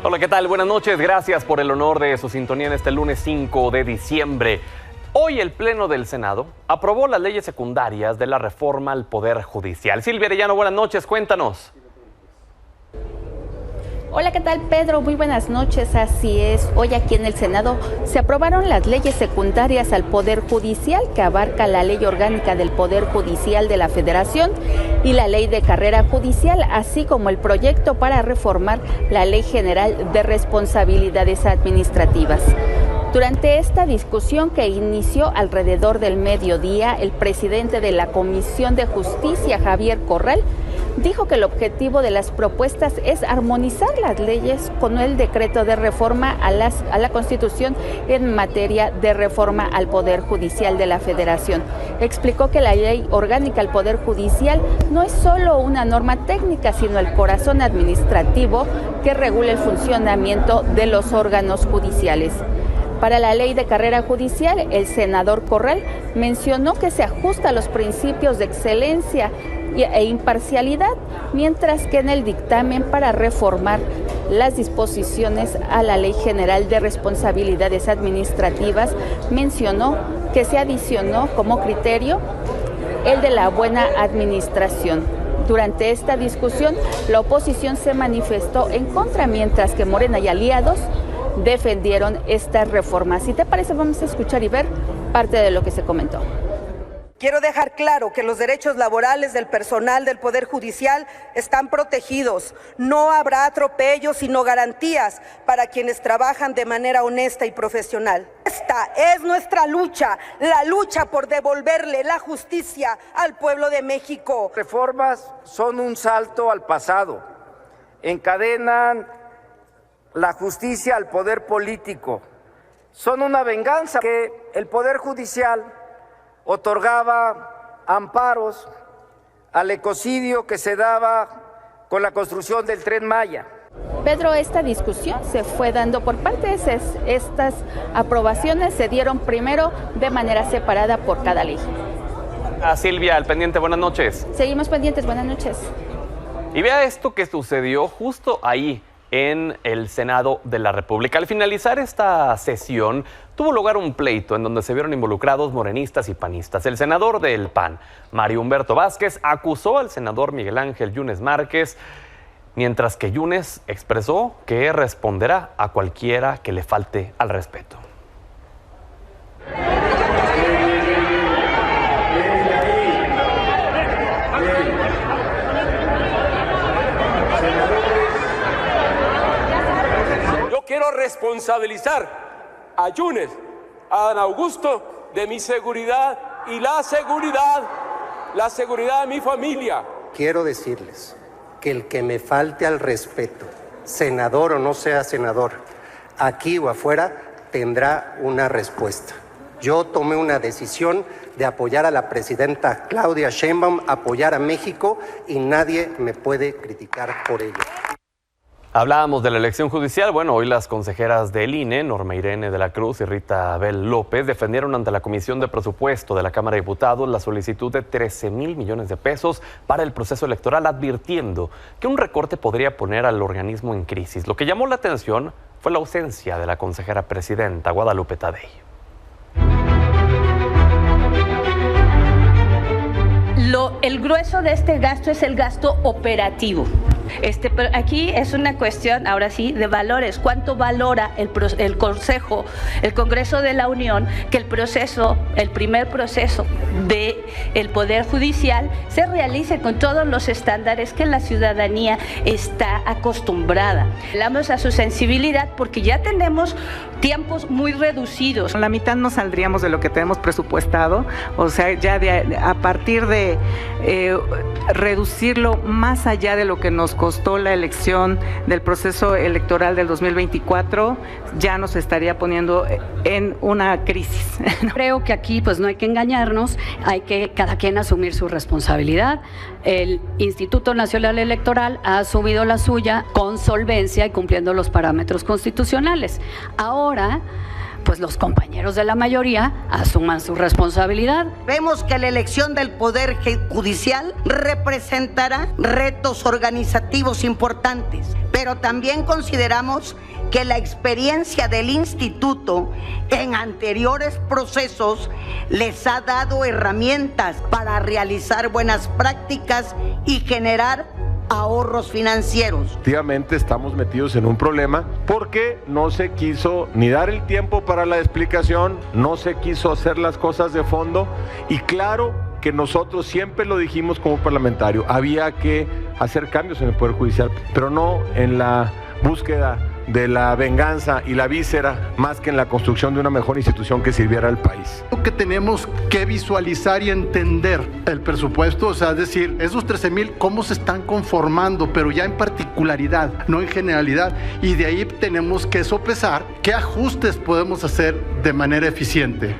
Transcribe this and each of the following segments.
Hola, ¿qué tal? Buenas noches. Gracias por el honor de su sintonía en este lunes 5 de diciembre. Hoy el Pleno del Senado aprobó las leyes secundarias de la reforma al Poder Judicial. Silvia Arellano, buenas noches. Cuéntanos. Hola, ¿qué tal, Pedro? Muy buenas noches. Así es, hoy aquí en el Senado se aprobaron las leyes secundarias al Poder Judicial que abarca la Ley Orgánica del Poder Judicial de la Federación y la Ley de Carrera Judicial, así como el proyecto para reformar la Ley General de Responsabilidades Administrativas. Durante esta discusión que inició alrededor del mediodía, el presidente de la Comisión de Justicia, Javier Corral, dijo que el objetivo de las propuestas es armonizar las leyes con el decreto de reforma a la Constitución en materia de reforma al Poder Judicial de la Federación. Explicó que la Ley Orgánica al Poder Judicial no es solo una norma técnica, sino el corazón administrativo que regula el funcionamiento de los órganos judiciales. Para la Ley de Carrera Judicial, el senador Corral mencionó que se ajusta a los principios de excelencia e imparcialidad, mientras que en el dictamen para reformar las disposiciones a la Ley General de Responsabilidades Administrativas mencionó que se adicionó como criterio el de la buena administración. Durante esta discusión, la oposición se manifestó en contra, mientras que Morena y aliados defendieron estas reformas. Si te parece, vamos a escuchar y ver parte de lo que se comentó. Quiero dejar claro que los derechos laborales del personal del Poder Judicial están protegidos. No habrá atropellos, sino garantías para quienes trabajan de manera honesta y profesional. Esta es nuestra lucha, la lucha por devolverle la justicia al pueblo de México. Reformas son un salto al pasado, encadenan la justicia al poder político, son una venganza que el Poder Judicial otorgaba amparos al ecocidio que se daba con la construcción del Tren Maya. Pedro, esta discusión se fue dando por partes. Estas aprobaciones se dieron primero de manera separada por cada ley. Silvia, al pendiente, buenas noches. Seguimos pendientes, buenas noches. Y vea esto que sucedió justo ahí en el Senado de la República. Al finalizar esta sesión, tuvo lugar un pleito en donde se vieron involucrados morenistas y panistas. El senador del PAN, Mario Humberto Vázquez, acusó al senador Miguel Ángel Yunes Márquez, mientras que Yunes expresó que responderá a cualquiera que le falte al respeto. Quiero responsabilizar a Yunes, a Adán Augusto, de mi seguridad y la seguridad de mi familia. Quiero decirles que el que me falte al respeto, senador o no sea senador, aquí o afuera, tendrá una respuesta. Yo tomé una decisión de apoyar a la presidenta Claudia Sheinbaum, apoyar a México, y nadie me puede criticar por ello. Hablábamos de la elección judicial. Bueno, hoy las consejeras del INE, Norma Irene de la Cruz y Rita Abel López, defendieron ante la Comisión de Presupuesto de la Cámara de Diputados la solicitud de 13,000 millones de pesos para el proceso electoral, advirtiendo que un recorte podría poner al organismo en crisis. Lo que llamó la atención fue la ausencia de la consejera presidenta, Guadalupe Tadei. El grueso de este gasto es el gasto operativo. Pero aquí es una cuestión, ahora sí, de valores. ¿Cuánto valora el Consejo, el Congreso de la Unión, que el primer proceso del Poder Judicial se realice con todos los estándares que la ciudadanía está acostumbrada? Hablamos a su sensibilidad porque ya tenemos tiempos muy reducidos. La mitad no saldríamos de lo que tenemos presupuestado, o sea, ya a partir de reducirlo más allá de lo que nos costó la elección del proceso electoral del 2024, ya nos estaría poniendo en una crisis. Creo que aquí pues no hay que engañarnos, hay que cada quien asumir su responsabilidad. El Instituto Nacional Electoral ha asumido la suya con solvencia y cumpliendo los parámetros constitucionales. Ahora, pues los compañeros de la mayoría asuman su responsabilidad. Vemos que la elección del Poder Judicial representará retos organizativos importantes, pero también consideramos que la experiencia del instituto en anteriores procesos les ha dado herramientas para realizar buenas prácticas y generar ahorros financieros. Efectivamente estamos metidos en un problema porque no se quiso ni dar el tiempo para la explicación, no se quiso hacer las cosas de fondo y claro que nosotros siempre lo dijimos como parlamentario, había que hacer cambios en el Poder Judicial, pero no en la búsqueda de la venganza y la víscera más que en la construcción de una mejor institución que sirviera al país. Que tenemos que visualizar y entender el presupuesto, o sea, es decir, esos 13,000 cómo se están conformando, pero ya en particularidad, no en generalidad, y de ahí tenemos que sopesar qué ajustes podemos hacer de manera eficiente.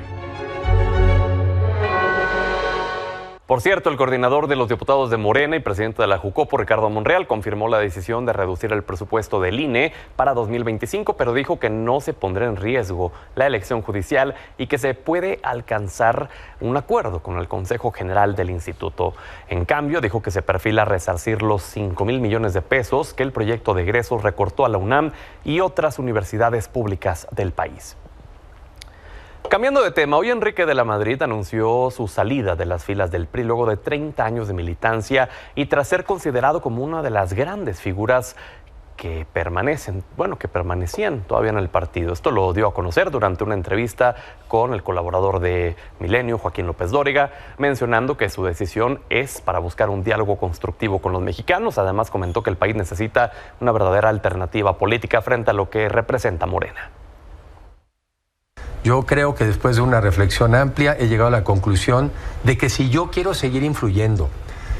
Por cierto, el coordinador de los diputados de Morena y presidente de la Jucopo, Ricardo Monreal, confirmó la decisión de reducir el presupuesto del INE para 2025, pero dijo que no se pondrá en riesgo la elección judicial y que se puede alcanzar un acuerdo con el Consejo General del Instituto. En cambio, dijo que se perfila resarcir los 5,000 millones de pesos que el proyecto de egresos recortó a la UNAM y otras universidades públicas del país. Cambiando de tema, hoy Enrique de la Madrid anunció su salida de las filas del PRI luego de 30 años de militancia y tras ser considerado como una de las grandes figuras que permanecían todavía en el partido. Esto lo dio a conocer durante una entrevista con el colaborador de Milenio, Joaquín López Dóriga, mencionando que su decisión es para buscar un diálogo constructivo con los mexicanos. Además, comentó que el país necesita una verdadera alternativa política frente a lo que representa Morena. Yo creo que después de una reflexión amplia he llegado a la conclusión de que si yo quiero seguir influyendo,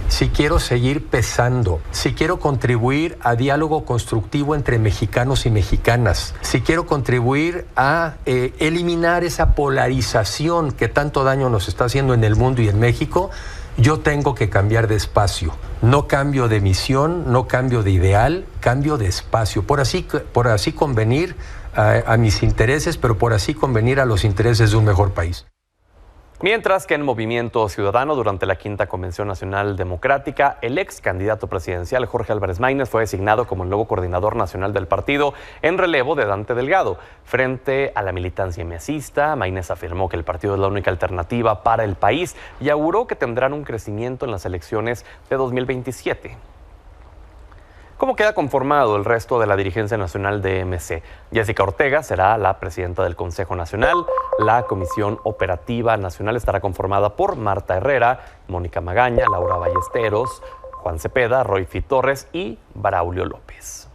si quiero seguir pesando, si quiero contribuir a diálogo constructivo entre mexicanos y mexicanas, si quiero contribuir a eliminar esa polarización que tanto daño nos está haciendo en el mundo y en México, yo tengo que cambiar de espacio. No cambio de misión, no cambio de ideal, cambio de espacio. Por así convenir a mis intereses, pero por así convenir a los intereses de un mejor país. Mientras que en Movimiento Ciudadano, durante la 5ª Convención Nacional Democrática, el ex candidato presidencial Jorge Álvarez Maínez fue designado como el nuevo coordinador nacional del partido en relevo de Dante Delgado. Frente a la militancia mesista, Maínez afirmó que el partido es la única alternativa para el país y auguró que tendrán un crecimiento en las elecciones de 2027. ¿Cómo queda conformado el resto de la dirigencia nacional de MC? Jessica Ortega será la presidenta del Consejo Nacional. La Comisión Operativa Nacional estará conformada por Marta Herrera, Mónica Magaña, Laura Ballesteros, Juan Cepeda, Royfi Torres y Braulio López.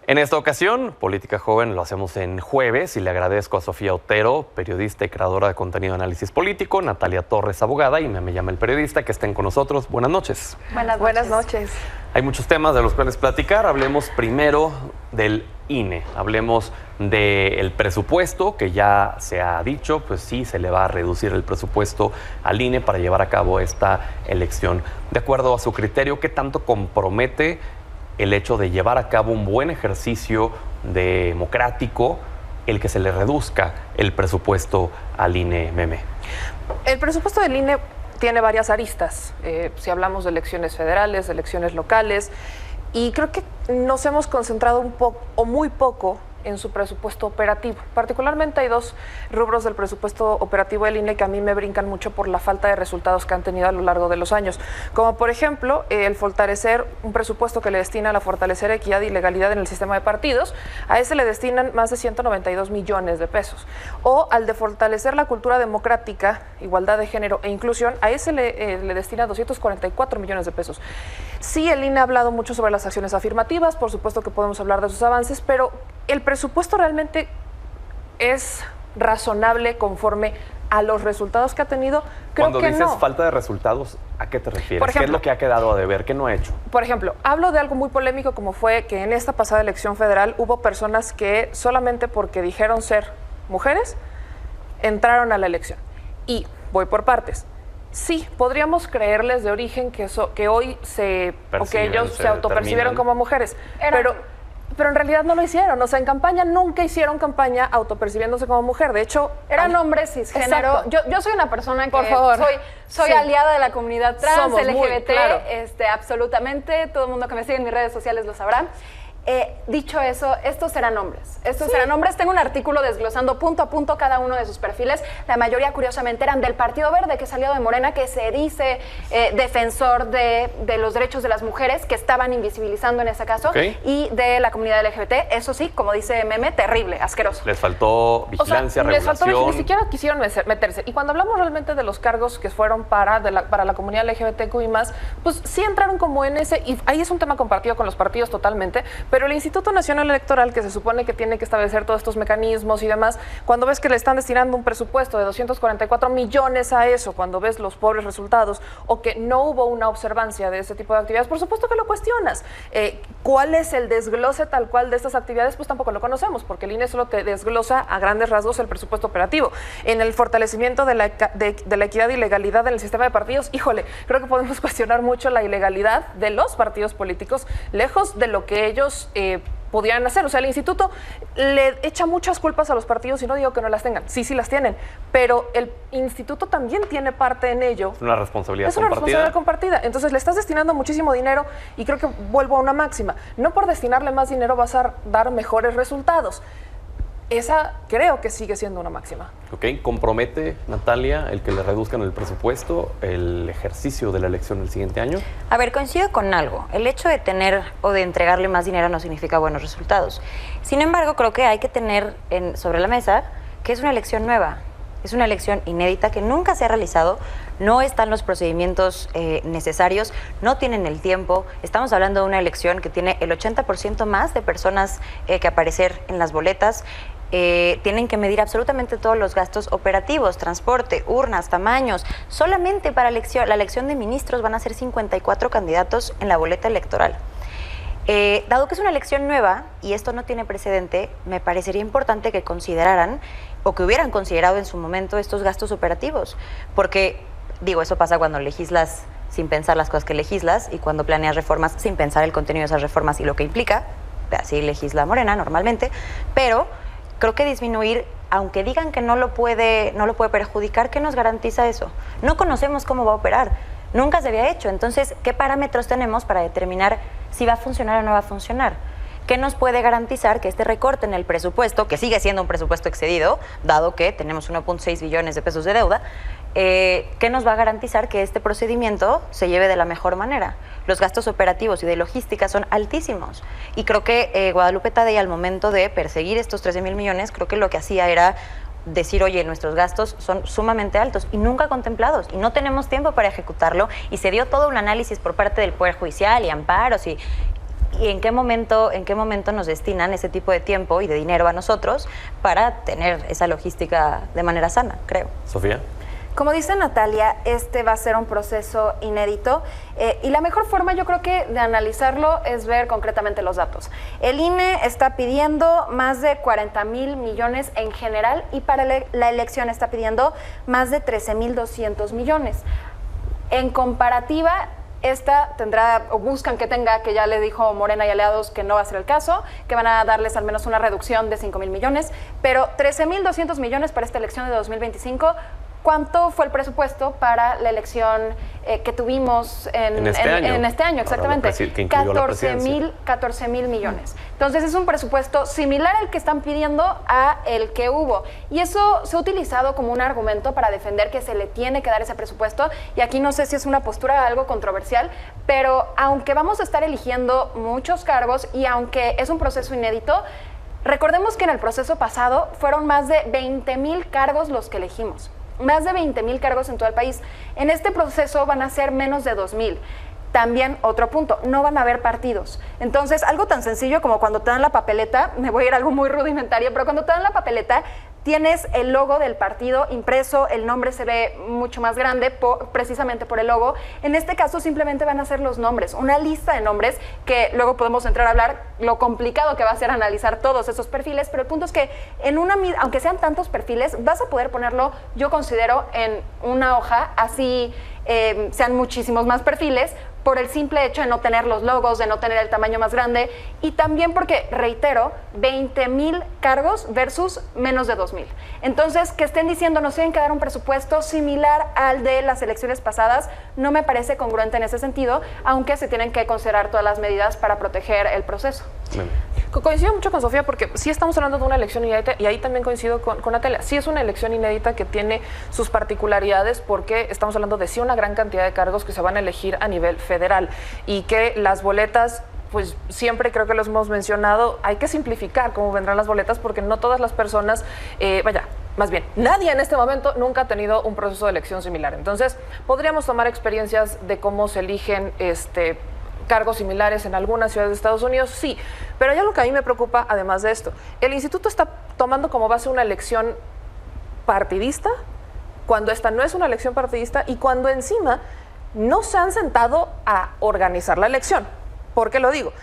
En esta ocasión, Política Joven lo hacemos en jueves y le agradezco a Sofía Otero, periodista y creadora de contenido de análisis político, Natalia Torres, abogada, y me llama el periodista, que estén con nosotros. Buenas noches. Buenas noches. Hay muchos temas de los cuales platicar. Hablemos primero del INE. Hablemos del presupuesto, que ya se ha dicho, pues sí, se le va a reducir el presupuesto al INE para llevar a cabo esta elección. De acuerdo a su criterio, ¿qué tanto compromete el hecho de llevar a cabo un buen ejercicio democrático el que se le reduzca el presupuesto al INE, Meme? El presupuesto del INE tiene varias aristas, si hablamos de elecciones federales, de elecciones locales, y creo que nos hemos concentrado un poco o muy poco en su presupuesto operativo. Particularmente hay dos rubros del presupuesto operativo del INE que a mí me brincan mucho por la falta de resultados que han tenido a lo largo de los años, como por ejemplo el fortalecer un presupuesto que le destina a fortalecer equidad y legalidad en el sistema de partidos. A ese le destinan más de 192 millones de pesos. O al de fortalecer la cultura democrática, igualdad de género e inclusión, a ese le destina 244 millones de pesos. Sí, el INE ha hablado mucho sobre las acciones afirmativas, por supuesto que podemos hablar de sus avances, pero el presupuesto realmente es razonable conforme a los resultados que ha tenido. Creo Cuando que dices falta de resultados, ¿a qué te refieres? Por ejemplo, ¿qué es lo que ha quedado a deber? ¿Qué no ha hecho? Por ejemplo, hablo de algo muy polémico como fue que en esta pasada elección federal hubo personas que solamente porque dijeron ser mujeres entraron a la elección. Y voy por partes. Sí, podríamos creerles de origen que hoy que ellos se autopercibieron como mujeres, pero en realidad no lo hicieron. O sea, en campaña nunca hicieron campaña autopercibiéndose como mujer. De hecho, eran hombres cisgénero. Yo soy una persona que soy aliada de la comunidad trans, Somos LGBT, claro. Absolutamente. Todo el mundo que me sigue en mis redes sociales lo sabrá. Dicho eso, estos eran hombres. Tengo un artículo desglosando punto a punto cada uno de sus perfiles. La mayoría, curiosamente, eran del Partido Verde, que salió de Morena, que se dice defensor de los derechos de las mujeres, que estaban invisibilizando en ese caso, y de la comunidad LGBT. Eso sí, como dice Meme, terrible, asqueroso. Les faltó vigilancia, regulación. Ni siquiera quisieron meterse. Y cuando hablamos realmente de los cargos que fueron para la comunidad LGBTQ y más, pues sí entraron como en ese, y ahí es un tema compartido con los partidos totalmente, pero el Instituto Nacional Electoral, que se supone que tiene que establecer todos estos mecanismos y demás, cuando ves que le están destinando un presupuesto de 244 millones a eso, cuando ves los pobres resultados o que no hubo una observancia de ese tipo de actividades, por supuesto que lo cuestionas. ¿Cuál es el desglose tal cual de estas actividades? Pues tampoco lo conocemos, porque el INE solo te desglosa a grandes rasgos el presupuesto operativo. En el fortalecimiento de la equidad y legalidad en el sistema de partidos, híjole, creo que podemos cuestionar mucho la ilegalidad de los partidos políticos, lejos de lo que ellos podrían hacer. O sea, el instituto le echa muchas culpas a los partidos y no digo que no las tengan, sí las tienen, pero el instituto también tiene parte en ello. Es una responsabilidad compartida. Es una responsabilidad compartida. Entonces le estás destinando muchísimo dinero y creo que vuelvo a una máxima. No por destinarle más dinero vas a dar mejores resultados. Esa creo que sigue siendo una máxima. Ok, ¿compromete, Natalia, el que le reduzcan el presupuesto, el ejercicio de la elección el siguiente año? A ver, coincido con algo. El hecho de tener o de entregarle más dinero no significa buenos resultados. Sin embargo, creo que hay que tener sobre la mesa que es una elección nueva. Es una elección inédita que nunca se ha realizado, no están los procedimientos necesarios, no tienen el tiempo. Estamos hablando de una elección que tiene el 80% más de personas que aparecer en las boletas. Tienen que medir absolutamente todos los gastos operativos, transporte, urnas, tamaños. Solamente para la elección de ministros van a ser 54 candidatos en la boleta electoral. Dado que es una elección nueva y esto no tiene precedente, me parecería importante que consideraran o que hubieran considerado en su momento estos gastos operativos, porque, digo, eso pasa cuando legislas sin pensar las cosas que legislas y cuando planeas reformas sin pensar el contenido de esas reformas y lo que implica. Así legisla Morena normalmente, pero creo que disminuir, aunque digan que no lo puede perjudicar, ¿qué nos garantiza eso? No conocemos cómo va a operar, nunca se había hecho. Entonces, ¿qué parámetros tenemos para determinar si va a funcionar o no va a funcionar? ¿Qué nos puede garantizar que este recorte en el presupuesto, que sigue siendo un presupuesto excedido, dado que tenemos 1.6 billones de pesos de deuda, qué nos va a garantizar que este procedimiento se lleve de la mejor manera? Los gastos operativos y de logística son altísimos. Y creo que Guadalupe Tadei, al momento de perseguir estos 13,000 millones, creo que lo que hacía era decir, oye, nuestros gastos son sumamente altos y nunca contemplados y no tenemos tiempo para ejecutarlo, y se dio todo un análisis por parte del Poder Judicial y amparos y en qué momento nos destinan ese tipo de tiempo y de dinero a nosotros para tener esa logística de manera sana, creo. Sofía. Como dice Natalia, este va a ser un proceso inédito y la mejor forma, yo creo que de analizarlo es ver concretamente los datos. El INE está pidiendo más de 40,000 millones en general y para la elección está pidiendo más de 13,200 millones. En comparativa, esta tendrá, o buscan que tenga, que ya le dijo Morena y aliados que no va a ser el caso, que van a darles al menos una reducción de 5,000 millones, pero 13,200 millones para esta elección de 2025. ¿Cuánto fue el presupuesto para la elección que tuvimos en este año? Exactamente. 14,000 millones. Entonces es un presupuesto similar al que están pidiendo a el que hubo. Y eso se ha utilizado como un argumento para defender que se le tiene que dar ese presupuesto. Y aquí no sé si es una postura algo controversial, pero aunque vamos a estar eligiendo muchos cargos y aunque es un proceso inédito, recordemos que en el proceso pasado fueron más de 20,000 cargos los que elegimos. Más de 20,000 cargos en todo el país. En este proceso van a ser menos de 2,000. También, otro punto, no van a haber partidos. Entonces, algo tan sencillo como cuando te dan la papeleta, me voy a ir a algo muy rudimentario, pero cuando te dan la papeleta, tienes el logo del partido impreso, el nombre se ve mucho más grande precisamente por el logo. En este caso simplemente van a ser los nombres, una lista de nombres que luego podemos entrar a hablar lo complicado que va a ser analizar todos esos perfiles, pero el punto es que aunque sean tantos perfiles, vas a poder ponerlo, yo considero, en una hoja, así sean muchísimos más perfiles, por el simple hecho de no tener los logos, de no tener el tamaño más grande, y también porque, reitero, 20,000 cargos versus menos de 2,000. Entonces, que estén diciendo nos tienen que dar un presupuesto similar al de las elecciones pasadas, no me parece congruente en ese sentido, aunque se tienen que considerar todas las medidas para proteger el proceso. Coincido mucho con Sofía porque sí estamos hablando de una elección inédita y ahí también coincido con Natalia. Sí es una elección inédita que tiene sus particularidades porque estamos hablando de sí una gran cantidad de cargos que se van a elegir a nivel federal y que las boletas, pues siempre creo que los hemos mencionado, hay que simplificar cómo vendrán las boletas porque no todas las personas, más bien, nadie en este momento nunca ha tenido un proceso de elección similar. Entonces, podríamos tomar experiencias de cómo se eligen cargos similares en algunas ciudades de Estados Unidos, sí, pero hay algo que a mí me preocupa además de esto. El instituto está tomando como base una elección partidista cuando esta no es una elección partidista y cuando encima no se han sentado a organizar la elección. ¿Por qué lo digo?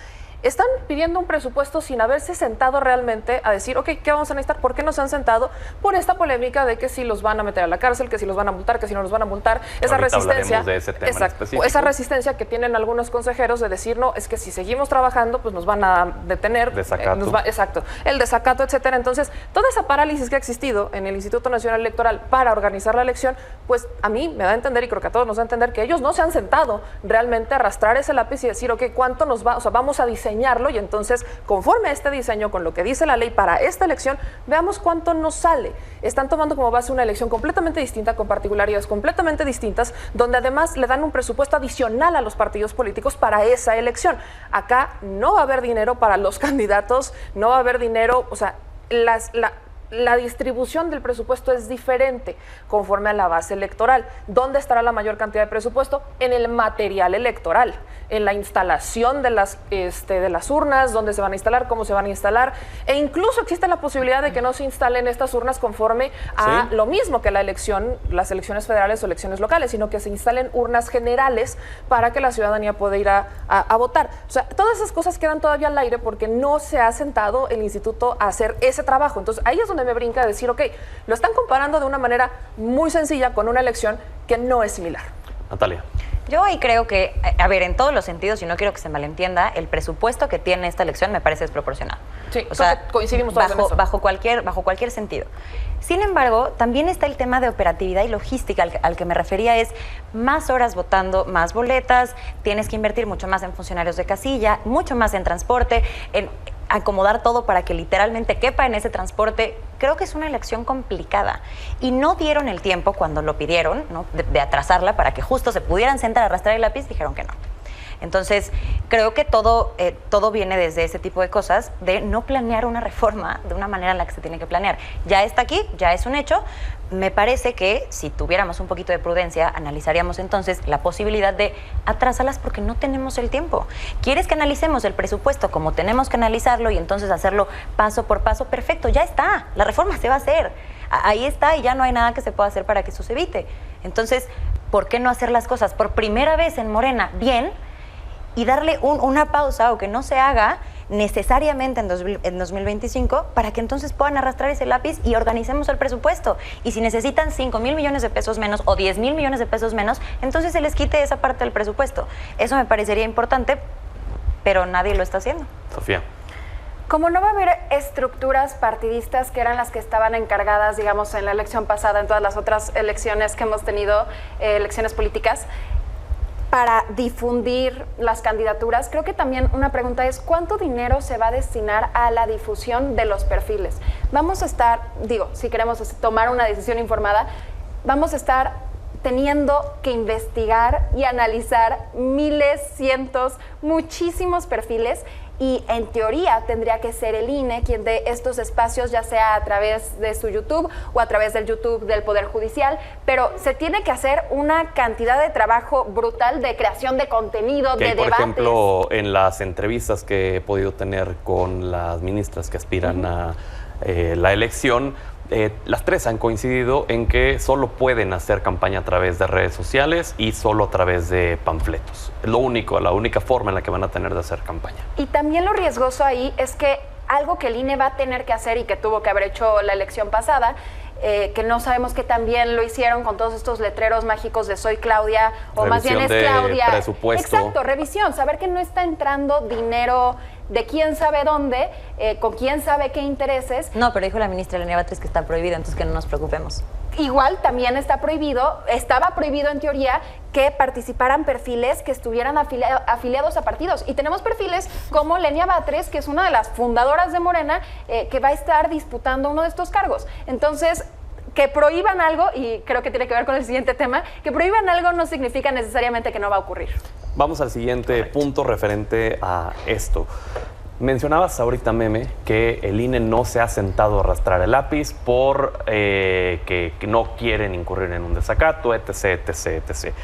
Están pidiendo un presupuesto sin haberse sentado realmente a decir, ok, ¿qué vamos a necesitar? ¿Por qué no se han sentado? Por esta polémica de que si los van a meter a la cárcel, que si los van a multar, que si no los van a multar. Esa resistencia, de ese tema específico. Esa resistencia que tienen algunos consejeros de decir, no, es que si seguimos trabajando, pues nos van a detener. Desacato. Exacto, el desacato, etcétera. Entonces, toda esa parálisis que ha existido en el Instituto Nacional Electoral para organizar la elección, pues a mí me da a entender, y creo que a todos nos da a entender, que ellos no se han sentado realmente a arrastrar ese lápiz y decir, ok, ¿cuánto nos va? O sea, vamos a diseñarlo y entonces, conforme a este diseño, con lo que dice la ley para esta elección, veamos cuánto nos sale. Están tomando como base una elección completamente distinta, con particularidades completamente distintas, donde además le dan un presupuesto adicional a los partidos políticos para esa elección. Acá no va a haber dinero para los candidatos, no va a haber dinero, o sea, la distribución del presupuesto es diferente conforme a la base electoral. ¿Dónde estará la mayor cantidad de presupuesto? En el material electoral, en la instalación de las urnas, dónde se van a instalar, cómo se van a instalar, e incluso existe la posibilidad de que no se instalen estas urnas conforme a lo mismo que las elecciones federales o elecciones locales, sino que se instalen urnas generales para que la ciudadanía pueda ir a votar. O sea, todas esas cosas quedan todavía al aire porque no se ha sentado el instituto a hacer ese trabajo. Entonces, ahí es donde me brinca decir, ok, lo están comparando de una manera muy sencilla con una elección que no es similar. Natalia. Yo ahí creo que, a ver, en todos los sentidos, y no quiero que se malentienda, el presupuesto que tiene esta elección me parece desproporcionado. Sí, o sea, coincidimos todos en eso. Bajo cualquier sentido. Sin embargo, también está el tema de operatividad y logística al que me refería, es más horas votando, más boletas, tienes que invertir mucho más en funcionarios de casilla, mucho más en transporte, en acomodar todo para que literalmente quepa en ese transporte. Creo que es una elección complicada y no dieron el tiempo cuando lo pidieron, ¿no?, de atrasarla para que justo se pudieran sentar a arrastrar el lápiz, dijeron que no. Entonces, creo que todo viene desde ese tipo de cosas, de no planear una reforma de una manera en la que se tiene que planear. Ya está aquí, ya es un hecho. Me parece que si tuviéramos un poquito de prudencia, analizaríamos entonces la posibilidad de atrasarlas porque no tenemos el tiempo. ¿Quieres que analicemos el presupuesto como tenemos que analizarlo y entonces hacerlo paso por paso? Perfecto, ya está. La reforma se va a hacer. Ahí está y ya no hay nada que se pueda hacer para que eso se evite. Entonces, ¿por qué no hacer las cosas por primera vez en Morena bien y darle una pausa o que no se haga necesariamente en 2025 para que entonces puedan arrastrar ese lápiz y organicemos el presupuesto? Y si necesitan 5,000 millones de pesos menos o 10,000 millones de pesos menos, entonces se les quite esa parte del presupuesto. Eso me parecería importante, pero nadie lo está haciendo. Sofía. Como no va a haber estructuras partidistas que eran las que estaban encargadas, digamos, en la elección pasada, en todas las otras elecciones que hemos tenido, elecciones políticas, para difundir las candidaturas, creo que también una pregunta es ¿cuánto dinero se va a destinar a la difusión de los perfiles? Vamos a estar, si queremos tomar una decisión informada, vamos a estar teniendo que investigar y analizar miles, cientos, muchísimos perfiles, y en teoría tendría que ser el INE quien dé estos espacios, ya sea a través de su YouTube o a través del YouTube del Poder Judicial, pero se tiene que hacer una cantidad de trabajo brutal de creación de contenido, de debates. Por ejemplo, en las entrevistas que he podido tener con las ministras que aspiran a la elección, las tres han coincidido en que solo pueden hacer campaña a través de redes sociales y solo a través de panfletos. Es la única forma en la que van a tener de hacer campaña. Y también lo riesgoso ahí es que algo que el INE va a tener que hacer y que tuvo que haber hecho la elección pasada, que no sabemos que también lo hicieron con todos estos letreros mágicos de soy Claudia, o Revisión más bien es de Claudia. presupuesto. Exacto, revisión, saber que no está entrando dinero de quién sabe dónde, con quién sabe qué intereses. No, pero dijo la ministra Lenia Batres que está prohibido, entonces que no nos preocupemos. Igual también está prohibido, estaba prohibido en teoría que participaran perfiles que estuvieran afiliados a partidos. Y tenemos perfiles como Lenia Batres, que es una de las fundadoras de Morena, que va a estar disputando uno de estos cargos. Entonces, que prohíban algo, y creo que tiene que ver con el siguiente tema, que prohíban algo no significa necesariamente que no va a ocurrir. Vamos al siguiente punto referente a esto. Mencionabas ahorita, Meme, que el INE no se ha sentado a arrastrar el lápiz por que no quieren incurrir en un desacato, etc, etc, etc.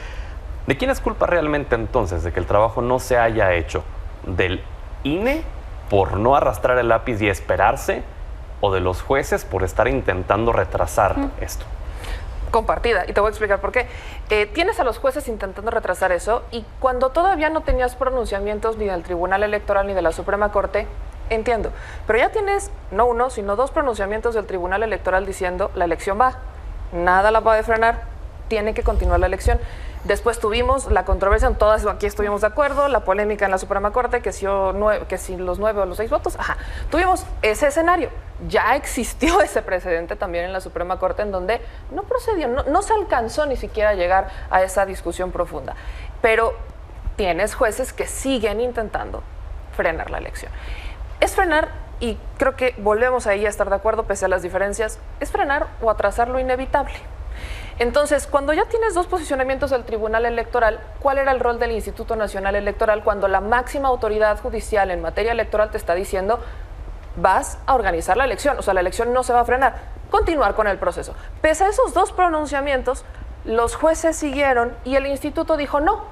¿De quién es culpa realmente entonces de que el trabajo no se haya hecho? ¿Del INE por no arrastrar el lápiz y esperarse? ¿O de los jueces por estar intentando retrasar esto? Compartida, y te voy a explicar por qué. Tienes a los jueces intentando retrasar eso, y cuando todavía no tenías pronunciamientos ni del Tribunal Electoral ni de la Suprema Corte, entiendo, pero ya tienes no uno, sino dos pronunciamientos del Tribunal Electoral diciendo la elección va, nada la puede frenar, tiene que continuar la elección. Después tuvimos la controversia, en todas aquí estuvimos de acuerdo, la polémica en la Suprema Corte, que si los 9 o los 6 votos, tuvimos ese escenario. Ya existió ese precedente también en la Suprema Corte en donde no procedió, no se alcanzó ni siquiera a llegar a esa discusión profunda. Pero tienes jueces que siguen intentando frenar la elección. Es frenar, y creo que volvemos ahí a estar de acuerdo pese a las diferencias, es frenar o atrasar lo inevitable. Entonces, cuando ya tienes dos posicionamientos del Tribunal Electoral, ¿cuál era el rol del Instituto Nacional Electoral cuando la máxima autoridad judicial en materia electoral te está diciendo vas a organizar la elección? O sea, la elección no se va a frenar, continuar con el proceso. Pese a esos dos pronunciamientos, los jueces siguieron y el instituto dijo no.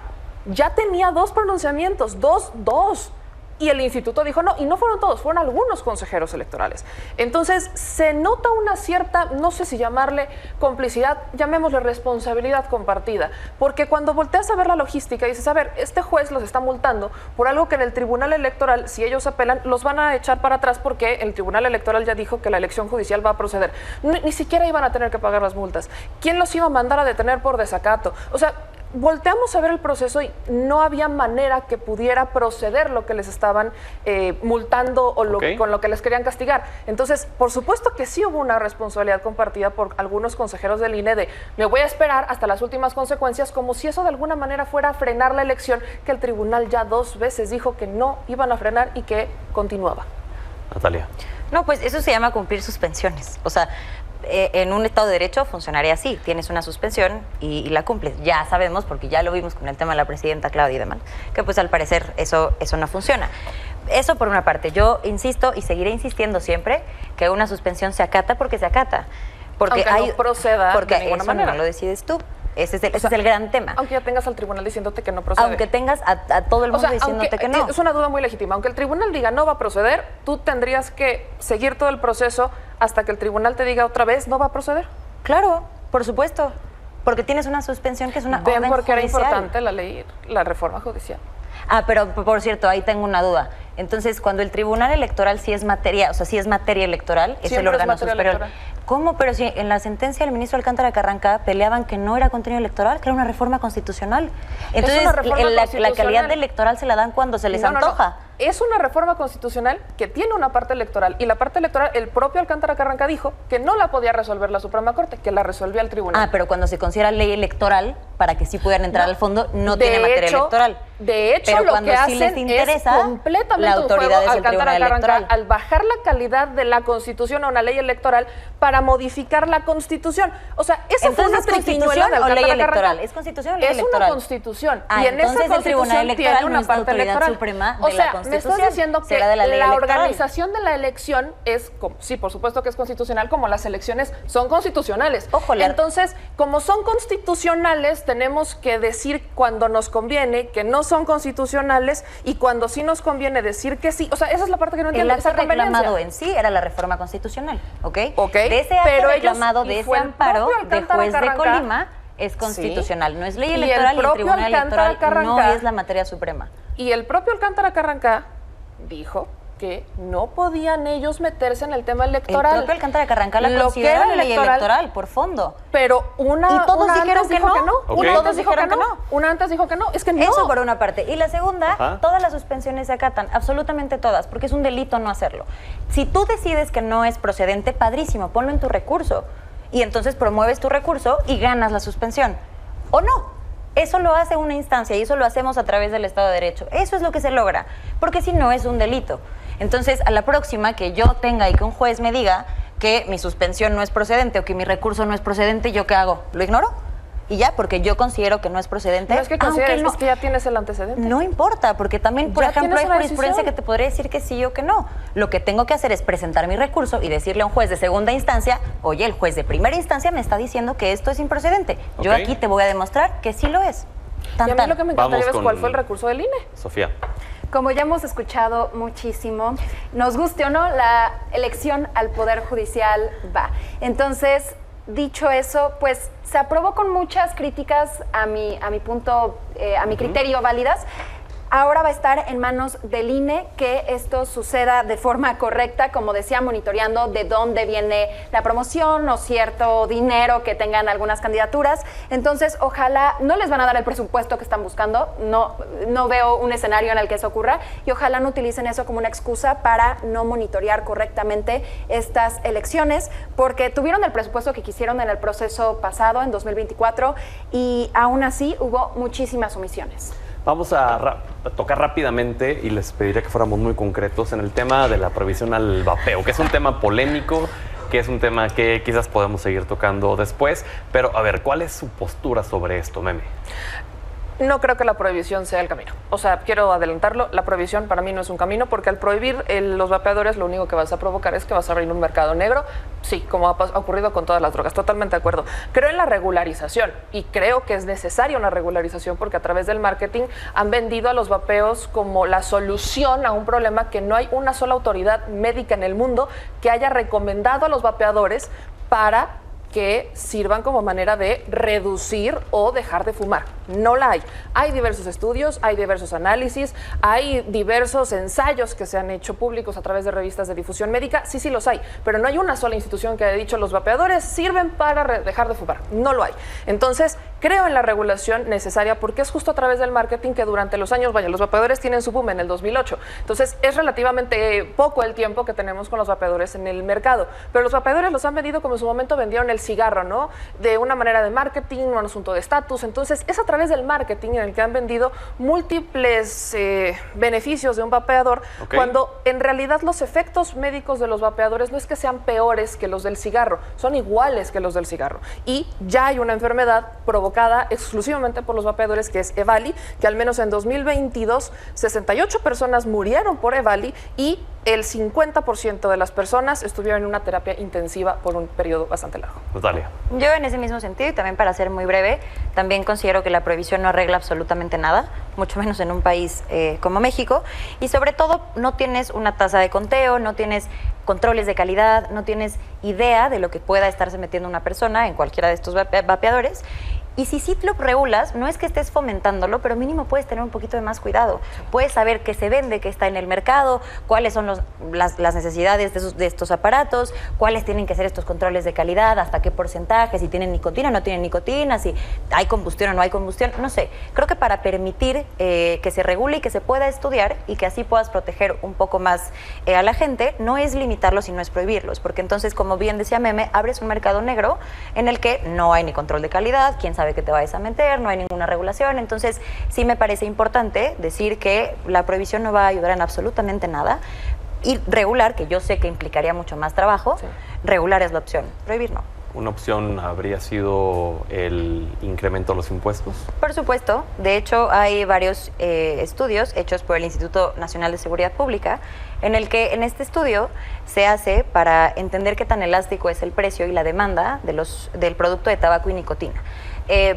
Ya tenía dos pronunciamientos, dos. Y el instituto dijo no, y no fueron todos, fueron algunos consejeros electorales. Entonces, se nota una cierta, no sé si llamarle complicidad, llamémosle responsabilidad compartida, porque cuando volteas a ver la logística y dices, a ver, este juez los está multando por algo que en el Tribunal Electoral, si ellos apelan, los van a echar para atrás porque el Tribunal Electoral ya dijo que la elección judicial va a proceder. Ni siquiera iban a tener que pagar las multas. ¿Quién los iba a mandar a detener por desacato? O sea, volteamos a ver el proceso y no había manera que pudiera proceder lo que les estaban multando o con lo que les querían castigar. Entonces, por supuesto que sí hubo una responsabilidad compartida por algunos consejeros del INE de me voy a esperar hasta las últimas consecuencias, como si eso de alguna manera fuera a frenar la elección que el tribunal ya 2 veces dijo que no iban a frenar y que continuaba. Natalia. No, pues eso se llama cumplir suspensiones. O sea, en un Estado de Derecho funcionaría así, tienes una suspensión y la cumples. Ya sabemos, porque ya lo vimos con el tema de la presidenta Claudia y demás, que pues al parecer eso no funciona. Eso por una parte. Yo insisto y seguiré insistiendo siempre que una suspensión se acata porque se acata. Porque no proceda porque de ninguna manera. No lo decides tú. Ese es el gran tema. Aunque ya tengas al tribunal diciéndote que no procede. Aunque tengas a todo el mundo diciéndote que no. Es una duda muy legítima. Aunque el tribunal diga no va a proceder, tú tendrías que seguir todo el proceso hasta que el tribunal te diga otra vez no va a proceder. Claro, por supuesto. Porque tienes una suspensión que es una orden judicial. Porque era importante la ley, la reforma judicial. Pero por cierto, ahí tengo una duda. Entonces, cuando el Tribunal Electoral sí es materia, o sea, sí es materia electoral, es el órgano superior. Electoral. ¿Cómo? Pero si en la sentencia del ministro Alcántara Carranca peleaban que no era contenido electoral, que era una reforma constitucional. Entonces, la calidad de electoral se la dan cuando se les antoja. No. Es una reforma constitucional que tiene una parte electoral, y la parte electoral, el propio Alcántara Carranca dijo que no la podía resolver la Suprema Corte, que la resolvía el tribunal. Pero cuando se considera ley electoral, para que sí pudieran entrar al fondo, no tiene materia electoral. De hecho, pero lo cuando que sí hacen les interesa, es completamente la autoridad es el Tribunal Electoral. Al bajar la calidad de la Constitución a una ley electoral para modificar la Constitución. O sea, esa fue una ¿Constitución o ley electoral? ¿Es Constitución o ley electoral? Es una Constitución. Y en entonces esa el Tribunal Electoral tiene una parte electoral. Suprema de la Constitución. Me estás diciendo que la organización de la elección es, sí, por supuesto que es constitucional, como las elecciones son constitucionales. Entonces, como son constitucionales, tenemos que decir cuando nos conviene que no son constitucionales y cuando sí nos conviene decir que sí. O sea, esa es la parte que no entiendo. El acto reclamado en sí era la reforma constitucional, ¿ok? Ok, de ese acto pero reclamado, ellos, de ese amparo de juez de Colima, es constitucional. No es ley electoral y el Tribunal Electoral no es la materia suprema. Y el propio Alcántara Carrancá dijo que no podían ellos meterse en el tema electoral. El propio Alcántara Carrancá la consideró ley electoral por fondo. Pero y todos dijeron que no. Okay. Una antes dijo que no. Una antes dijo que no. Es que no. Eso por una parte. Y la segunda, todas las suspensiones se acatan, absolutamente todas, porque es un delito no hacerlo. Si tú decides que no es procedente, padrísimo, ponlo en tu recurso. Y entonces promueves tu recurso y ganas la suspensión. ¿O no? Eso lo hace una instancia y eso lo hacemos a través del Estado de Derecho. Eso es lo que se logra, porque si no es un delito. Entonces, a la próxima que yo tenga y que un juez me diga que mi suspensión no es procedente o que mi recurso no es procedente, ¿yo qué hago? ¿Lo ignoro? Y ya, porque yo considero que no es procedente. No es que consideres, es que ya tienes el antecedente. No importa, porque también, por ejemplo, hay jurisprudencia que te podría decir que sí o que no. Lo que tengo que hacer es presentar mi recurso y decirle a un juez de segunda instancia, oye, el juez de primera instancia me está diciendo que esto es improcedente. Yo aquí te voy a demostrar que sí lo es. Y a mí lo que me encantaría es cuál fue el recurso del INE. Sofía. Como ya hemos escuchado muchísimo, nos guste o no, la elección al Poder Judicial va. Entonces, dicho eso, pues se aprobó con muchas críticas a mi criterio válidas. Ahora va a estar en manos del INE que esto suceda de forma correcta, como decía, monitoreando de dónde viene la promoción o cierto dinero que tengan algunas candidaturas. Entonces, ojalá no les van a dar el presupuesto que están buscando, no veo un escenario en el que eso ocurra y ojalá no utilicen eso como una excusa para no monitorear correctamente estas elecciones, porque tuvieron el presupuesto que quisieron en el proceso pasado, en 2024, y aún así hubo muchísimas omisiones. Vamos a tocar rápidamente y les pediría que fuéramos muy concretos en el tema de la prohibición al vapeo, que es un tema polémico, que es un tema que quizás podemos seguir tocando después. Pero, a ver, ¿cuál es su postura sobre esto, Meme? No creo que la prohibición sea el camino. O sea, quiero adelantarlo, la prohibición para mí no es un camino, porque al prohibir los vapeadores lo único que vas a provocar es que vas a abrir un mercado negro, sí, como ha ocurrido con todas las drogas, totalmente de acuerdo. Creo en la regularización y creo que es necesaria una regularización porque a través del marketing han vendido a los vapeos como la solución a un problema que no hay una sola autoridad médica en el mundo que haya recomendado a los vapeadores para que sirvan como manera de reducir o dejar de fumar. No la hay. Hay diversos estudios, hay diversos análisis, hay diversos ensayos que se han hecho públicos a través de revistas de difusión médica. Sí los hay, pero no hay una sola institución que haya dicho los vapeadores sirven para dejar de fumar. No lo hay. Entonces, creo en la regulación necesaria porque es justo a través del marketing que durante los años, los vapeadores tienen su boom en el 2008. Entonces, es relativamente poco el tiempo que tenemos con los vapeadores en el mercado. Pero los vapeadores los han vendido como en su momento vendieron el cigarro, ¿no? De una manera de marketing, un asunto de estatus. Entonces, es a través del marketing en el que han vendido múltiples beneficios de un vapeador, cuando en realidad los efectos médicos de los vapeadores no es que sean peores que los del cigarro, son iguales que los del cigarro. Y ya hay una enfermedad provocada exclusivamente por los vapeadores, que es EVALI, que al menos en 2022, 68 personas murieron por EVALI y el 50% de las personas estuvieron en una terapia intensiva por un periodo bastante largo. Natalia. Yo en ese mismo sentido, y también para ser muy breve, también considero que la prohibición no arregla absolutamente nada, mucho menos en un país como México, y sobre todo no tienes una tasa de conteo, no tienes controles de calidad, no tienes idea de lo que pueda estarse metiendo una persona en cualquiera de estos vapeadores. Y si sí lo regulas, no es que estés fomentándolo, pero mínimo puedes tener un poquito de más cuidado. Puedes saber qué se vende, qué está en el mercado, cuáles son las necesidades de estos aparatos, cuáles tienen que ser estos controles de calidad, hasta qué porcentaje, si tienen nicotina o no tienen nicotina, si hay combustión o no hay combustión, no sé. Creo que para permitir que se regule y que se pueda estudiar y que así puedas proteger un poco más a la gente, no es limitarlos, sino es prohibirlos. Porque entonces, como bien decía Meme, abres un mercado negro en el que no hay ni control de calidad, quién sabe que te vayas a meter, no hay ninguna regulación. Entonces sí me parece importante decir que la prohibición no va a ayudar en absolutamente nada, y regular, que yo sé que implicaría mucho más trabajo, regular es la opción, prohibir no. ¿Una opción habría sido el incremento de los impuestos? Por supuesto. De hecho, hay varios estudios hechos por el Instituto Nacional de Seguridad Pública, en el que en este estudio se hace para entender qué tan elástico es el precio y la demanda del producto de tabaco y nicotina.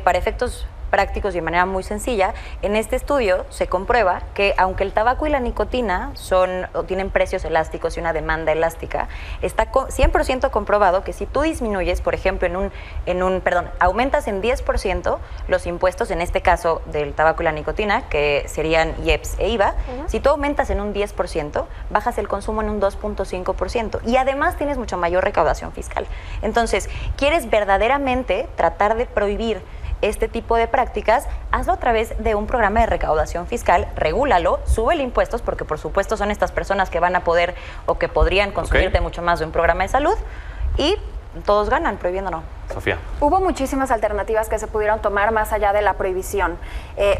Para efectos prácticos y de manera muy sencilla. En este estudio se comprueba que aunque el tabaco y la nicotina tienen precios elásticos y una demanda elástica, está 100% comprobado que si tú disminuyes, por ejemplo, aumentas en 10% los impuestos, en este caso del tabaco y la nicotina, que serían IEPS e IVA, si tú aumentas en un 10%, bajas el consumo en un 2.5% y además tienes mucho mayor recaudación fiscal. Entonces, ¿quieres verdaderamente tratar de prohibir este tipo de prácticas? Hazlo a través de un programa de recaudación fiscal, regúlalo, súbele impuestos, porque por supuesto son estas personas que van a poder o que podrían consumirte mucho más de un programa de salud, y todos ganan, prohibiendo no. Sofía. Hubo muchísimas alternativas que se pudieron tomar más allá de la prohibición.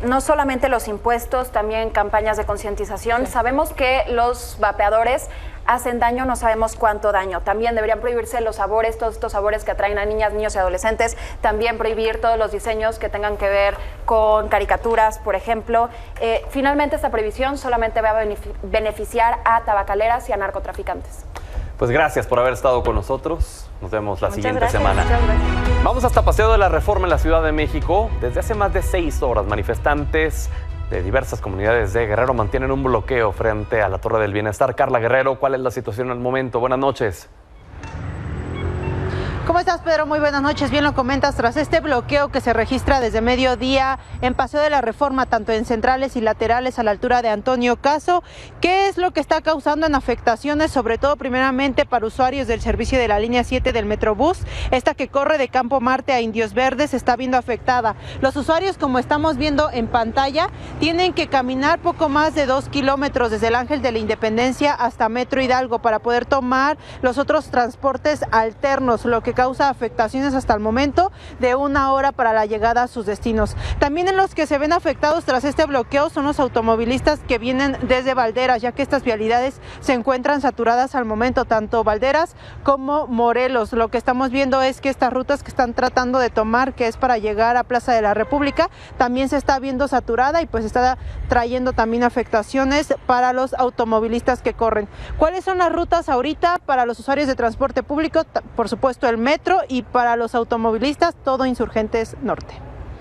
No solamente los impuestos, también campañas de concientización. Sí. Sabemos que los vapeadores hacen daño, no sabemos cuánto daño. También deberían prohibirse los sabores, todos estos sabores que atraen a niñas, niños y adolescentes. También prohibir todos los diseños que tengan que ver con caricaturas, por ejemplo. Finalmente, esta prohibición solamente va a beneficiar a tabacaleras y a narcotraficantes. Pues gracias por haber estado con nosotros. Nos vemos la siguiente semana. Vamos hasta Paseo de la Reforma en la Ciudad de México. Desde hace más de 6 horas, manifestantes de diversas comunidades de Guerrero mantienen un bloqueo frente a la Torre del Bienestar. Carla Guerrero, ¿cuál es la situación al momento? Buenas noches. ¿Cómo estás, Pedro? Muy buenas noches. Bien lo comentas, tras este bloqueo que se registra desde mediodía en Paseo de la Reforma, tanto en centrales y laterales a la altura de Antonio Caso, ¿qué es lo que está causando en afectaciones, sobre todo primeramente para usuarios del servicio de la línea 7 del Metrobús? Esta que corre de Campo Marte a Indios Verdes se está viendo afectada. Los usuarios, como estamos viendo en pantalla, tienen que caminar poco más de 2 kilómetros desde el Ángel de la Independencia hasta Metro Hidalgo para poder tomar los otros transportes alternos, lo que causa afectaciones hasta el momento de 1 hora para la llegada a sus destinos. También en los que se ven afectados tras este bloqueo son los automovilistas que vienen desde Valderas, ya que estas vialidades se encuentran saturadas al momento, tanto Valderas como Morelos. Lo que estamos viendo es que estas rutas que están tratando de tomar, que es para llegar a Plaza de la República, también se está viendo saturada y pues está trayendo también afectaciones para los automovilistas que corren. ¿Cuáles son las rutas ahorita para los usuarios de transporte público? Por supuesto el metro, y para los automovilistas todo Insurgentes Norte.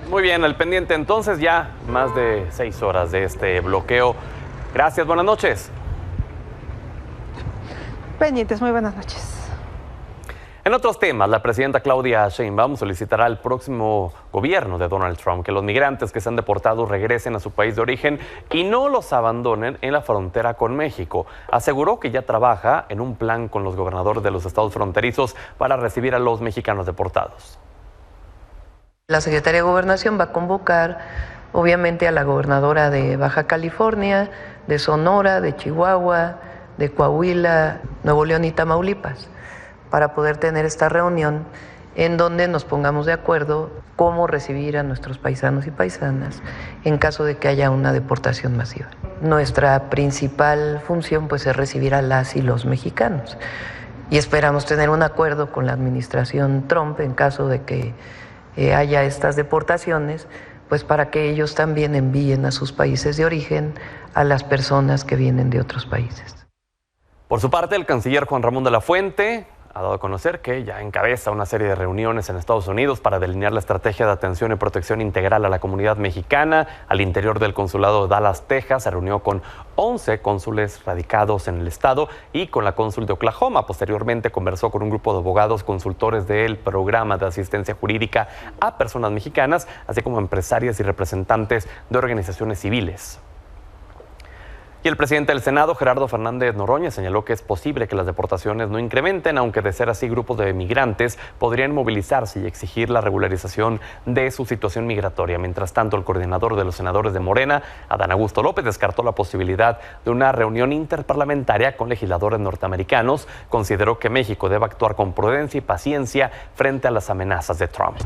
Muy bien, al pendiente entonces, ya más de 6 horas de este bloqueo. Gracias, buenas noches. Pendientes, muy buenas noches. En otros temas, la presidenta Claudia Sheinbaum solicitará al próximo gobierno de Donald Trump que los migrantes que sean deportados regresen a su país de origen y no los abandonen en la frontera con México. Aseguró que ya trabaja en un plan con los gobernadores de los estados fronterizos para recibir a los mexicanos deportados. La Secretaría de Gobernación va a convocar, obviamente, a la gobernadora de Baja California, de Sonora, de Chihuahua, de Coahuila, Nuevo León y Tamaulipas, para poder tener esta reunión en donde nos pongamos de acuerdo cómo recibir a nuestros paisanos y paisanas en caso de que haya una deportación masiva. Nuestra principal función pues es recibir a las y los mexicanos y esperamos tener un acuerdo con la administración Trump en caso de que haya estas deportaciones, pues para que ellos también envíen a sus países de origen a las personas que vienen de otros países. Por su parte, el canciller Juan Ramón de la Fuente ha dado a conocer que ya encabeza una serie de reuniones en Estados Unidos para delinear la estrategia de atención y protección integral a la comunidad mexicana. Al interior del consulado de Dallas, Texas, se reunió con 11 cónsules radicados en el estado y con la cónsul de Oklahoma. Posteriormente conversó con un grupo de abogados consultores del programa de asistencia jurídica a personas mexicanas, así como empresarias y representantes de organizaciones civiles. Y el presidente del Senado, Gerardo Fernández Noroña, señaló que es posible que las deportaciones no incrementen, aunque de ser así, grupos de migrantes podrían movilizarse y exigir la regularización de su situación migratoria. Mientras tanto, el coordinador de los senadores de Morena, Adán Augusto López, descartó la posibilidad de una reunión interparlamentaria con legisladores norteamericanos. Consideró que México debe actuar con prudencia y paciencia frente a las amenazas de Trump.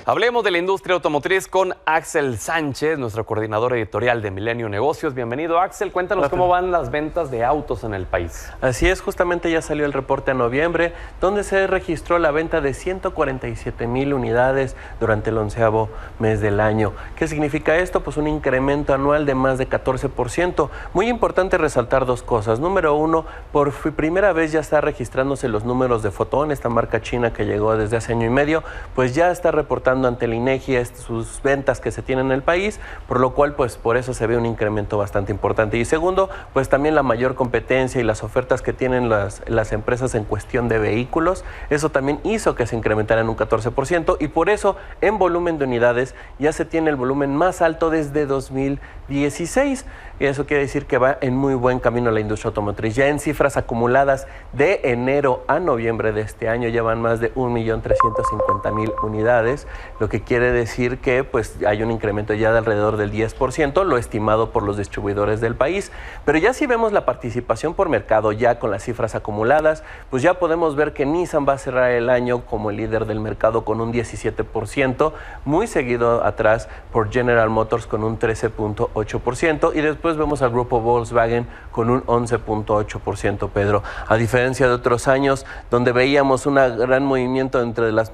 Hablemos de la industria automotriz con Axel Sánchez, nuestro coordinador editorial de Milenio Negocios. Bienvenido, Axel. Cuéntanos cómo van las ventas de autos en el país. Así es, justamente ya salió el reporte a noviembre, donde se registró la venta de 147,000 unidades durante el 11º mes del año. ¿Qué significa esto? Pues un incremento anual de más de 14%. Muy importante resaltar dos cosas. Número uno, por primera vez ya está registrándose los números de Foton, esta marca china que llegó desde hace año y medio, pues ya está reportando ante el INEGI sus ventas que se tienen en el país, por lo cual pues por eso se ve un incremento bastante importante. Y segundo, pues también la mayor competencia y las ofertas que tienen las empresas en cuestión de vehículos, eso también hizo que se incrementara en un 14% y por eso en volumen de unidades ya se tiene el volumen más alto desde 2016. Y eso quiere decir que va en muy buen camino la industria automotriz. Ya en cifras acumuladas de enero a noviembre de este año ya van más de 1,350,000 unidades, lo que quiere decir que pues hay un incremento ya de alrededor del 10%, lo estimado por los distribuidores del país. Pero ya si vemos la participación por mercado ya con las cifras acumuladas, pues ya podemos ver que Nissan va a cerrar el año como el líder del mercado con un 17%, muy seguido atrás por General Motors con un 13,8% y después vemos al grupo Volkswagen con un 11,8%, Pedro. A diferencia de otros años donde veíamos un gran movimiento entre los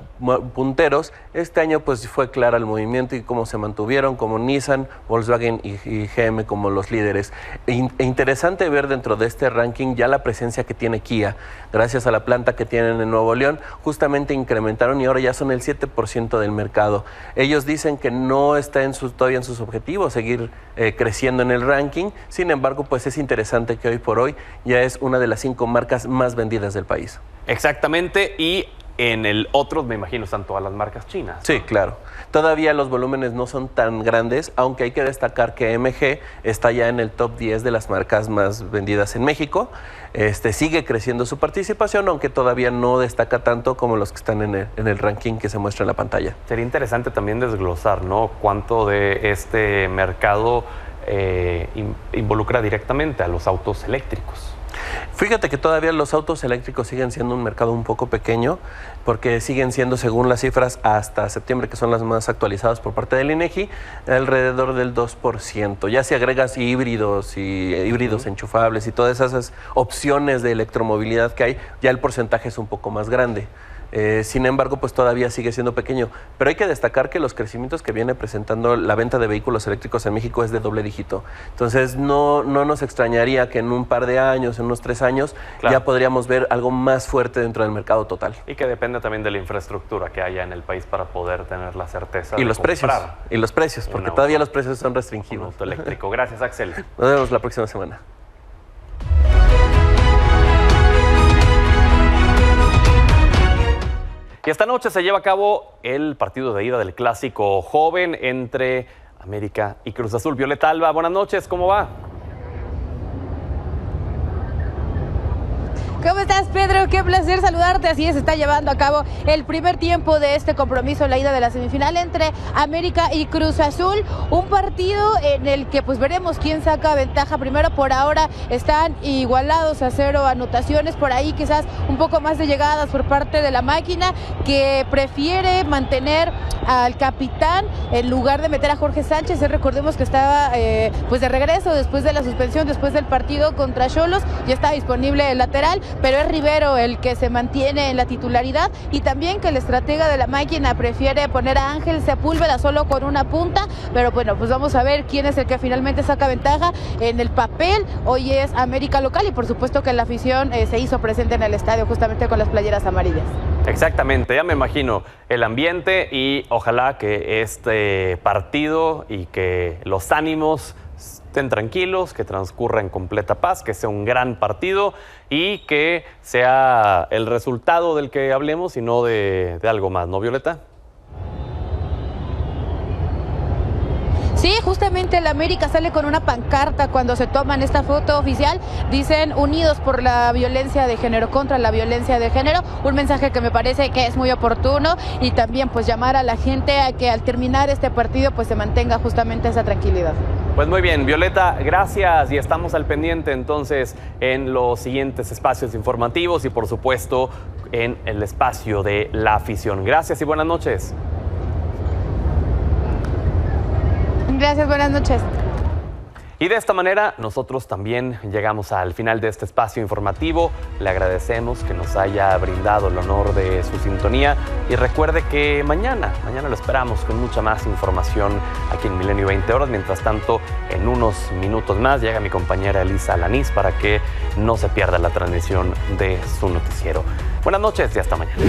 punteros, este año pues fue clara el movimiento y cómo se mantuvieron como Nissan, Volkswagen y GM como los líderes. Interesante ver dentro de este ranking ya la presencia que tiene Kia. Gracias a la planta que tienen en Nuevo León, justamente incrementaron y ahora ya son el 7% del mercado. Ellos dicen que no está todavía en sus objetivos seguir creciendo en el ranking, sin embargo, pues es interesante que hoy por hoy ya es una de las 5 marcas más vendidas del país. Exactamente, y en el otro, me imagino, están todas las marcas chinas, ¿no? Sí, claro. Todavía los volúmenes no son tan grandes, aunque hay que destacar que MG está ya en el top 10 de las marcas más vendidas en México. Sigue creciendo su participación, aunque todavía no destaca tanto como los que están en el ranking que se muestra en la pantalla. Sería interesante también desglosar, ¿no? Cuánto de este mercado involucra directamente a los autos eléctricos. Fíjate que todavía los autos eléctricos siguen siendo un mercado un poco pequeño, porque siguen siendo, según las cifras, hasta septiembre, que son las más actualizadas por parte del INEGI, alrededor del 2%. Ya si agregas híbridos y híbridos enchufables y todas esas opciones de electromovilidad que hay, ya el porcentaje es un poco más grande. Sin embargo, pues todavía sigue siendo pequeño. Pero hay que destacar que los crecimientos que viene presentando la venta de vehículos eléctricos en México es de doble dígito. Entonces, no nos extrañaría que en un par de años, en unos 3 años, claro, ya podríamos ver algo más fuerte dentro del mercado total. Y que depende también de la infraestructura que haya en el país para poder tener la certeza y de los comprar. Y los precios, porque todavía los precios son restringidos. Un auto eléctrico. Gracias, Axel. Nos vemos la próxima semana. Y esta noche se lleva a cabo el partido de ida del clásico joven entre América y Cruz Azul. Violeta Alba, buenas noches, ¿cómo va? ¿Cómo estás, Pedro? Qué placer saludarte. Así es, se está llevando a cabo el primer tiempo de este compromiso, la ida de la semifinal entre América y Cruz Azul. Un partido en el que pues veremos quién saca ventaja. Primero, por ahora están igualados a 0 anotaciones. Por ahí quizás un poco más de llegadas por parte de la máquina, que prefiere mantener al capitán en lugar de meter a Jorge Sánchez. Recordemos que estaba pues de regreso después de la suspensión, después del partido contra Xolos. Ya está disponible el lateral, pero es Rivero el que se mantiene en la titularidad, y también que el estratega de la máquina prefiere poner a Ángel Sepúlveda solo con una punta. Pero bueno, pues vamos a ver quién es el que finalmente saca ventaja. En el papel hoy es América local, y por supuesto que la afición se hizo presente en el estadio justamente con las playeras amarillas. Exactamente, ya me imagino el ambiente, y ojalá que este partido y que los ánimos estén tranquilos, que transcurra en completa paz, que sea un gran partido y que sea el resultado del que hablemos y no de algo más, ¿no, Violeta? Sí, justamente el América sale con una pancarta cuando se toman esta foto oficial. Dicen unidos por la violencia de género, contra la violencia de género. Un mensaje que me parece que es muy oportuno, y también pues llamar a la gente a que al terminar este partido pues se mantenga justamente esa tranquilidad. Pues muy bien, Violeta, gracias, y estamos al pendiente entonces en los siguientes espacios informativos y por supuesto en el espacio de la afición. Gracias y buenas noches. Gracias, buenas noches. Y de esta manera nosotros también llegamos al final de este espacio informativo. Le agradecemos que nos haya brindado el honor de su sintonía y recuerde que mañana lo esperamos con mucha más información aquí en Milenio 20 Horas. Mientras tanto, en unos minutos más llega mi compañera Elisa Alanís para que no se pierda la transmisión de su noticiero. Buenas noches y hasta mañana.